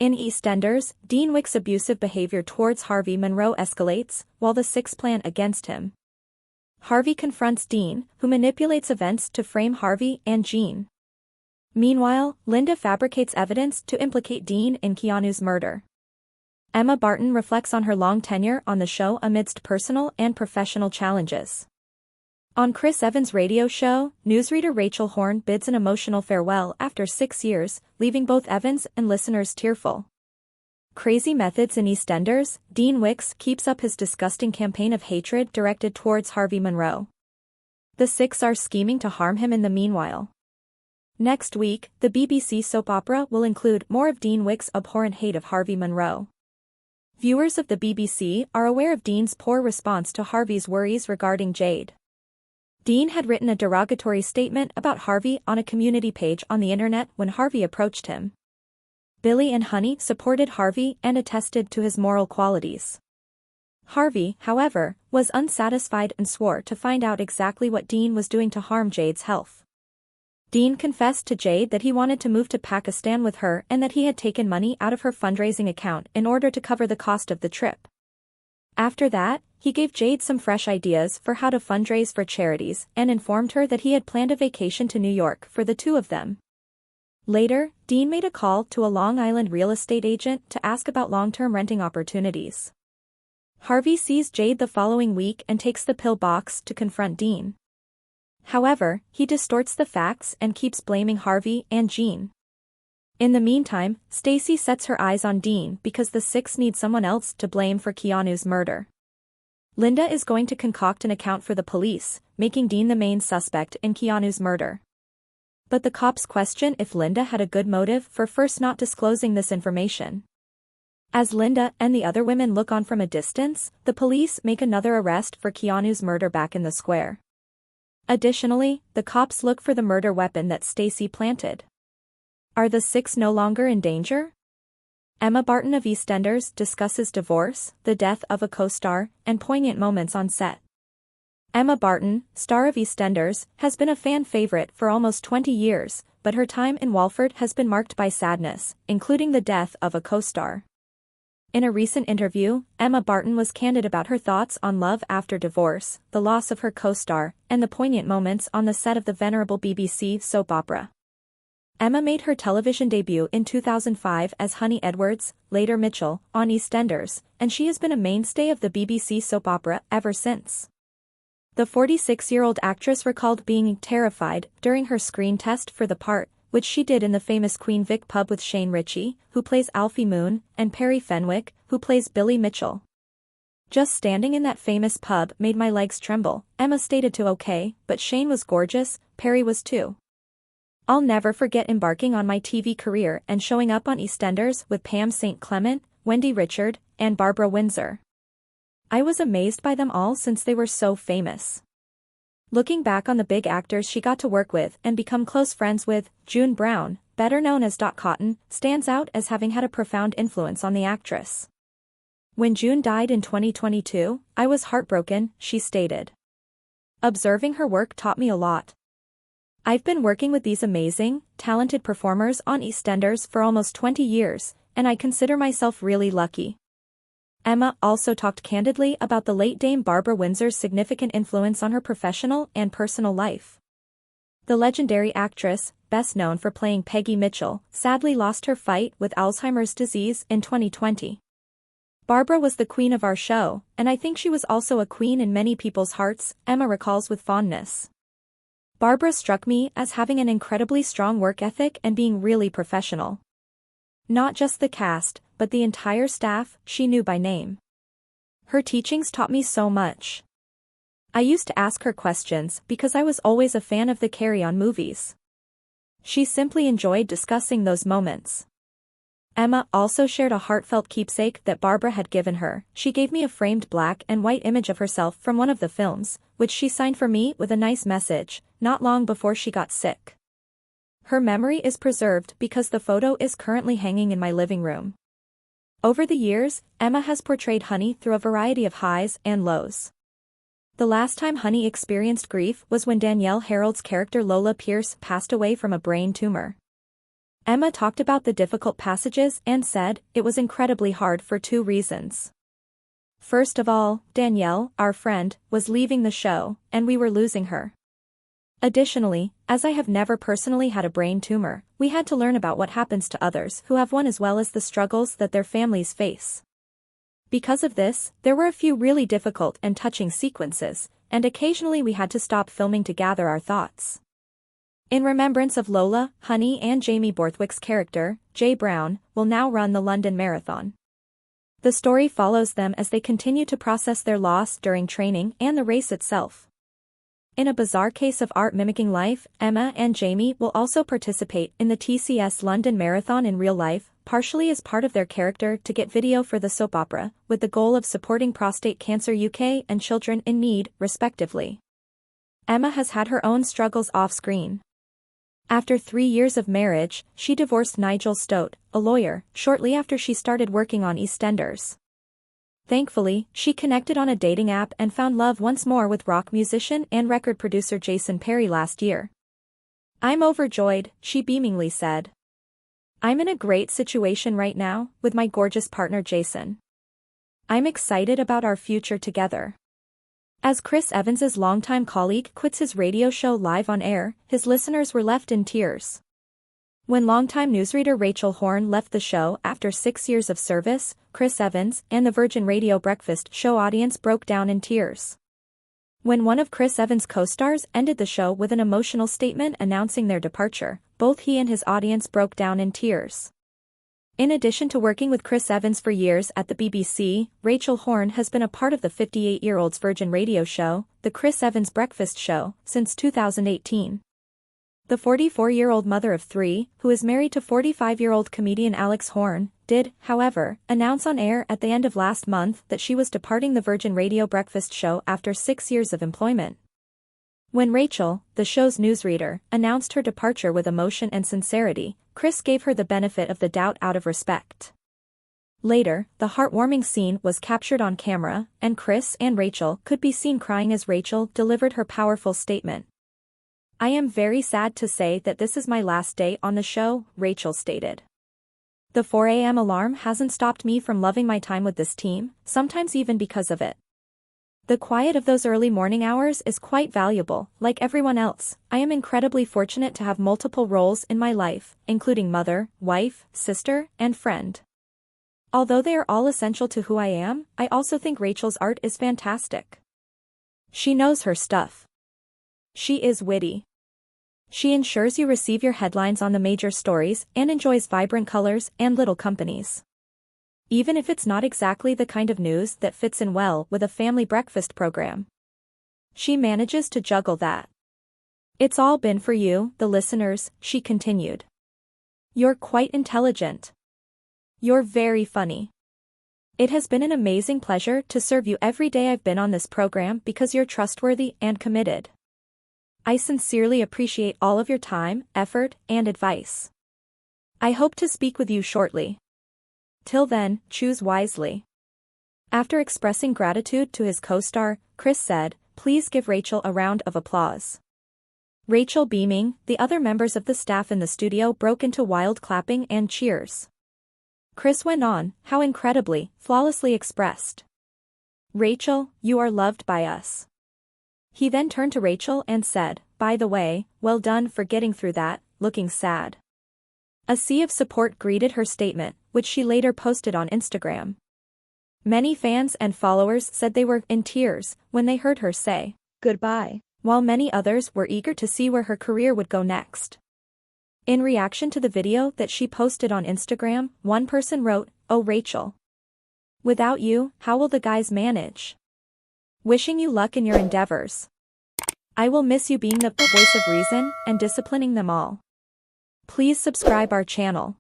In EastEnders, Dean Wick's abusive behavior towards Harvey Monroe escalates, while the six plan against him. Harvey confronts Dean, who manipulates events to frame Harvey and Jean. Meanwhile, Linda fabricates evidence to implicate Dean in Keanu's murder. Emma Barton reflects on her long tenure on the show amidst personal and professional challenges. On Chris Evans' radio show, newsreader Rachel Horn bids an emotional farewell after 6 years, leaving both Evans and listeners tearful. Crazy methods in EastEnders, Dean Wicks keeps up his disgusting campaign of hatred directed towards Harvey Monroe. The six are scheming to harm him in the meanwhile. Next week, the BBC soap opera will include more of Dean Wicks' abhorrent hate of Harvey Monroe. Viewers of the BBC are aware of Dean's poor response to Harvey's worries regarding Jade. Dean had written a derogatory statement about Harvey on a community page on the internet when Harvey approached him. Billy and Honey supported Harvey and attested to his moral qualities. Harvey, however, was unsatisfied and swore to find out exactly what Dean was doing to harm Jade's health. Dean confessed to Jade that he wanted to move to Pakistan with her and that he had taken money out of her fundraising account in order to cover the cost of the trip. After that, he gave Jade some fresh ideas for how to fundraise for charities and informed her that he had planned a vacation to New York for the two of them. Later, Dean made a call to a Long Island real estate agent to ask about long-term renting opportunities. Harvey sees Jade the following week and takes the pill box to confront Dean. However, he distorts the facts and keeps blaming Harvey and Jean. In the meantime, Stacy sets her eyes on Dean because the six need someone else to blame for Keanu's murder. Linda is going to concoct an account for the police, making Dean the main suspect in Keanu's murder. But the cops question if Linda had a good motive for first not disclosing this information. As Linda and the other women look on from a distance, the police make another arrest for Keanu's murder back in the square. Additionally, the cops look for the murder weapon that Stacy planted. Are the six no longer in danger? Emma Barton of EastEnders discusses divorce, the death of a co-star, and poignant moments on set. Emma Barton, star of EastEnders, has been a fan favorite for almost 20 years, but her time in Walford has been marked by sadness, including the death of a co-star. In a recent interview, Emma Barton was candid about her thoughts on love after divorce, the loss of her co-star, and the poignant moments on the set of the venerable BBC soap opera. Emma made her television debut in 2005 as Honey Edwards, later Mitchell, on EastEnders, and she has been a mainstay of the BBC soap opera ever since. The 46-year-old actress recalled being terrified during her screen test for the part, which she did in the famous Queen Vic pub with Shane Ritchie, who plays Alfie Moon, and Perry Fenwick, who plays Billy Mitchell. "Just standing in that famous pub made my legs tremble," Emma stated to OK, but Shane was gorgeous, Perry was too. "I'll never forget embarking on my TV career and showing up on EastEnders with Pam St. Clement, Wendy Richard, and Barbara Windsor. I was amazed by them all since they were so famous." Looking back on the big actors she got to work with and become close friends with, June Brown, better known as Dot Cotton, stands out as having had a profound influence on the actress. "When June died in 2022, I was heartbroken," she stated. "Observing her work taught me a lot. I've been working with these amazing, talented performers on EastEnders for almost 20 years, and I consider myself really lucky." Emma also talked candidly about the late Dame Barbara Windsor's significant influence on her professional and personal life. The legendary actress, best known for playing Peggy Mitchell, sadly lost her fight with Alzheimer's disease in 2020. "Barbara was the queen of our show, and I think she was also a queen in many people's hearts," Emma recalls with fondness. "Barbara struck me as having an incredibly strong work ethic and being really professional. Not just the cast, but the entire staff she knew by name. Her teachings taught me so much. I used to ask her questions because I was always a fan of the Carry On movies." She simply enjoyed discussing those moments. Emma also shared a heartfelt keepsake that Barbara had given her. "She gave me a framed black and white image of herself from one of the films, which she signed for me with a nice message, not long before she got sick. Her memory is preserved because the photo is currently hanging in my living room." Over the years, Emma has portrayed Honey through a variety of highs and lows. The last time Honey experienced grief was when Danielle Harold's character Lola Pierce passed away from a brain tumor. Emma talked about the difficult passages and said it was incredibly hard for two reasons. First of all, Danielle, our friend, was leaving the show, and we were losing her. Additionally, as I have never personally had a brain tumor, we had to learn about what happens to others who have one as well as the struggles that their families face. Because of this, there were a few really difficult and touching sequences, and occasionally we had to stop filming to gather our thoughts. In remembrance of Lola, Honey and Jamie Borthwick's character, Jay Brown, will now run the London Marathon. The story follows them as they continue to process their loss during training and the race itself. In a bizarre case of art mimicking life, Emma and Jamie will also participate in the TCS London Marathon in real life, partially as part of their character to get video for the soap opera, with the goal of supporting prostate cancer UK and children in need, respectively. Emma has had her own struggles off-screen. After 3 years of marriage, she divorced Nigel Stote, a lawyer, shortly after she started working on EastEnders. Thankfully, she connected on a dating app and found love once more with rock musician and record producer Jason Perry last year. "I'm overjoyed," she beamingly said. "I'm in a great situation right now, with my gorgeous partner Jason. I'm excited about our future together." As Chris Evans's longtime colleague quits his radio show live on air, his listeners were left in tears. When longtime newsreader Rachel Horn left the show after 6 years of service, Chris Evans and the Virgin Radio Breakfast show audience broke down in tears. When one of Chris Evans' co-stars ended the show with an emotional statement announcing their departure, both he and his audience broke down in tears. In addition to working with Chris Evans for years at the BBC, Rachel Horn has been a part of the 58-year-old's Virgin Radio show, The Chris Evans Breakfast Show, since 2018. The 44-year-old mother of 3, who is married to 45-year-old comedian Alex Horn, did, however, announce on air at the end of last month that she was departing the Virgin Radio Breakfast Show after 6 years of employment. When Rachel, the show's newsreader, announced her departure with emotion and sincerity, Chris gave her the benefit of the doubt out of respect. Later, the heartwarming scene was captured on camera, and Chris and Rachel could be seen crying as Rachel delivered her powerful statement. "I am very sad to say that this is my last day on the show," Rachel stated. "The 4 a.m. alarm hasn't stopped me from loving my time with this team, sometimes even because of it. The quiet of those early morning hours is quite valuable. Like everyone else, I am incredibly fortunate to have multiple roles in my life, including mother, wife, sister, and friend. Although they are all essential to who I am, I also think Rachel's art is fantastic. She knows her stuff. She is witty. She ensures you receive your headlines on the major stories and enjoys vibrant colors and little companies. Even if it's not exactly the kind of news that fits in well with a family breakfast program. She manages to juggle that. It's all been for you, the listeners," she continued. "You're quite intelligent. You're very funny. It has been an amazing pleasure to serve you every day I've been on this program because you're trustworthy and committed. I sincerely appreciate all of your time, effort, and advice. I hope to speak with you shortly. Till then, choose wisely." After expressing gratitude to his co-star, Chris said, "Please give Rachel a round of applause." Rachel beaming, the other members of the staff in the studio broke into wild clapping and cheers. Chris went on, "How incredibly, flawlessly expressed. Rachel, you are loved by us." He then turned to Rachel and said, "By the way, well done for getting through that," looking sad. A sea of support greeted her statement, which she later posted on Instagram. Many fans and followers said they were in tears when they heard her say goodbye, while many others were eager to see where her career would go next. In reaction to the video that she posted on Instagram, one person wrote, "Oh Rachel. Without you, how will the guys manage? Wishing you luck in your endeavors. I will miss you being the voice of reason and disciplining them all. Please subscribe our channel."